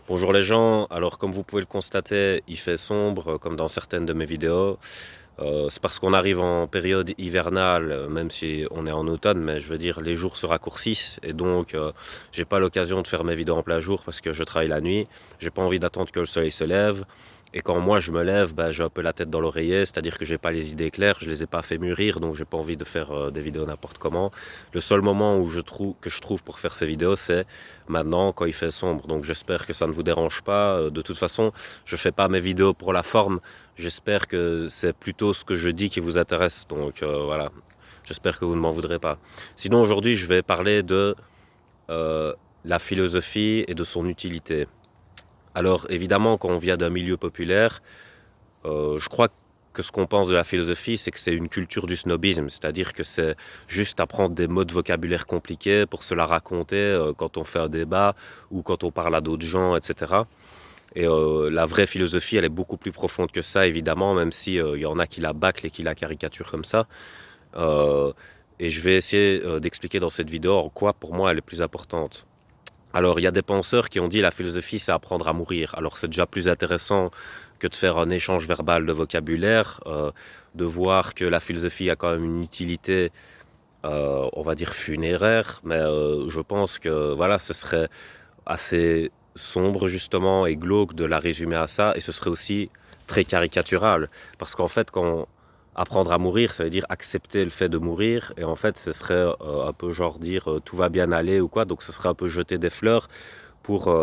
Bonjour les gens, alors comme vous pouvez le constater, il fait sombre comme dans certaines de mes vidéos. C'est parce qu'on arrive en période hivernale, même si on est en automne, mais je veux dire les jours se raccourcissent et donc j'ai pas l'occasion de faire mes vidéos en plein jour parce que je travaille la nuit. J'ai pas envie d'attendre que le soleil se lève. Et quand moi je me lève, j'ai un peu la tête dans l'oreiller, c'est-à-dire que j'ai pas les idées claires, je les ai pas fait mûrir, donc j'ai pas envie de faire des vidéos n'importe comment. Le seul moment où je trouve pour faire ces vidéos, c'est maintenant quand il fait sombre. Donc j'espère que ça ne vous dérange pas. De toute façon, je fais pas mes vidéos pour la forme. J'espère que c'est plutôt ce que je dis qui vous intéresse. Donc voilà, j'espère que vous ne m'en voudrez pas. Sinon aujourd'hui, je vais parler de la philosophie et de son utilité. Alors évidemment, quand on vient d'un milieu populaire, je crois que ce qu'on pense de la philosophie, c'est que c'est une culture du snobisme, c'est-à-dire que c'est juste apprendre des mots de vocabulaire compliqués pour se la raconter quand on fait un débat ou quand on parle à d'autres gens, etc. Et la vraie philosophie, elle est beaucoup plus profonde que ça, évidemment, même si il y en a qui la bâclent et qui la caricaturent comme ça. Euh, et je vais essayer d'expliquer dans cette vidéo en quoi, pour moi, elle est plus importante. Alors, il y a des penseurs qui ont dit la philosophie, c'est apprendre à mourir. Alors, c'est déjà plus intéressant que de faire un échange verbal de vocabulaire, de voir que la philosophie a quand même une utilité, on va dire funéraire, mais je pense que voilà, ce serait assez sombre justement et glauque de la résumer à ça, et ce serait aussi très caricatural, parce qu'en fait, quand apprendre à mourir, ça veut dire accepter le fait de mourir, et en fait, ce serait un peu genre dire tout va bien aller ou quoi, donc ce serait un peu jeter des fleurs pour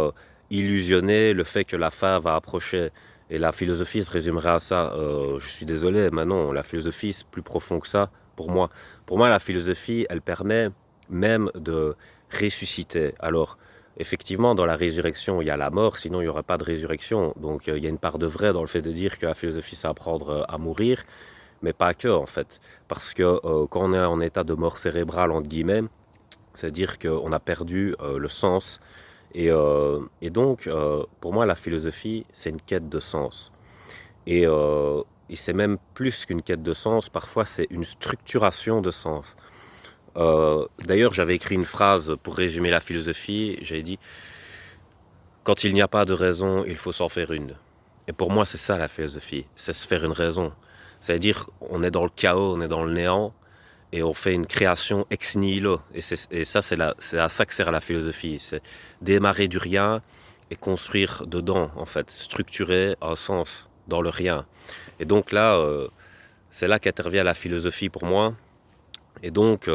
illusionner le fait que la fin va approcher. Et la philosophie se résumerait à ça. Je suis désolé, mais non, la philosophie, c'est plus profond que ça pour moi. Pour moi, la philosophie, elle permet même de ressusciter. Alors, effectivement, dans la résurrection, il y a la mort, sinon il n'y aurait pas de résurrection. Donc, il y a une part de vrai dans le fait de dire que la philosophie, c'est apprendre à mourir, mais pas que, en fait. Parce que quand on est en état de mort cérébrale, entre guillemets, c'est-à-dire qu'on a perdu le sens. Et donc, pour moi, la philosophie, c'est une quête de sens. Et, euh, et c'est même plus qu'une quête de sens, parfois c'est une structuration de sens. D'ailleurs, j'avais écrit une phrase pour résumer la philosophie, j'ai dit quand il n'y a pas de raison, il faut s'en faire une. Et pour moi, c'est ça la philosophie, c'est se faire une raison. C'est-à-dire, on est dans le chaos, on est dans le néant, et on fait une création ex nihilo. Et ça, c'est à ça que sert la philosophie. C'est démarrer du rien et construire dedans, en fait, structurer un sens dans le rien. Et donc là, c'est là qu'intervient la philosophie pour moi. Et donc,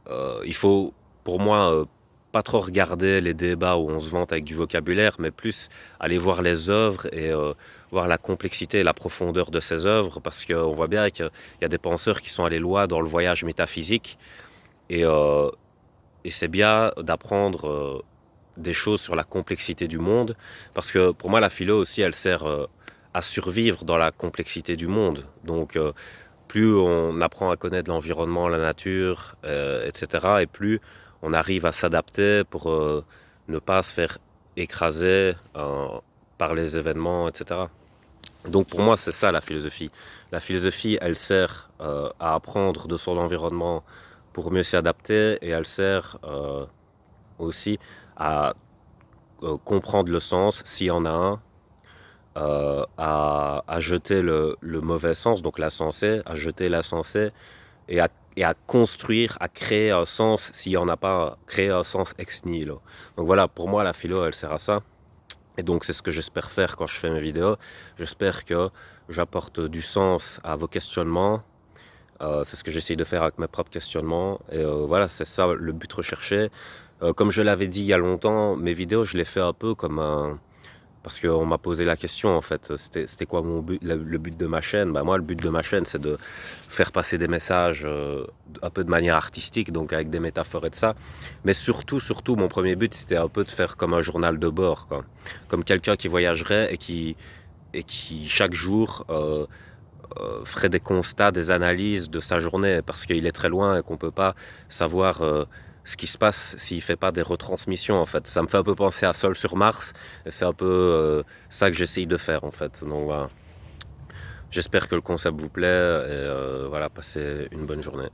il faut, pour moi, pas trop regarder les débats où on se vante avec du vocabulaire, mais plus aller voir les œuvres et voir la complexité et la profondeur de ces œuvres, parce qu'on voit bien qu'il y a des penseurs qui sont allés loin dans le voyage métaphysique, et, euh, et c'est bien d'apprendre des choses sur la complexité du monde, parce que pour moi, la philo aussi, elle sert à survivre dans la complexité du monde. Donc, plus on apprend à connaître l'environnement, la nature, etc., et plus on arrive à s'adapter pour ne pas se faire écraser par les événements, etc. Donc pour moi, c'est ça la philosophie. La philosophie, elle sert à apprendre de son environnement pour mieux s'y adapter, et elle sert aussi à comprendre le sens, s'il y en a un, à jeter le mauvais sens, donc l'insensé, à jeter l'insensé, et à construire, à créer un sens, s'il n'y en a pas, créer un sens ex nihilo. Donc voilà, pour moi, la philo, elle sert à ça. Et donc, c'est ce que j'espère faire quand je fais mes vidéos. J'espère que j'apporte du sens à vos questionnements. C'est ce que j'essaye de faire avec mes propres questionnements. Et voilà, c'est ça le but recherché. Comme je l'avais dit il y a longtemps, mes vidéos, je les fais un peu comme un, parce qu'on m'a posé la question en fait, c'était quoi mon but, le but de ma chaîne. Moi, le but de ma chaîne, c'est de faire passer des messages un peu de manière artistique, donc avec des métaphores et de ça. Mais surtout, mon premier but, c'était un peu de faire comme un journal de bord, quoi. Comme quelqu'un qui voyagerait et qui chaque jour ferait des constats, des analyses de sa journée, parce qu'il est très loin et qu'on peut pas savoir ce qui se passe s'il fait pas des retransmissions en fait. Ça me fait un peu penser à Sol sur Mars, et c'est un peu ça que j'essaye de faire en fait. Donc voilà. J'espère que le concept vous plaît, et voilà, passez une bonne journée.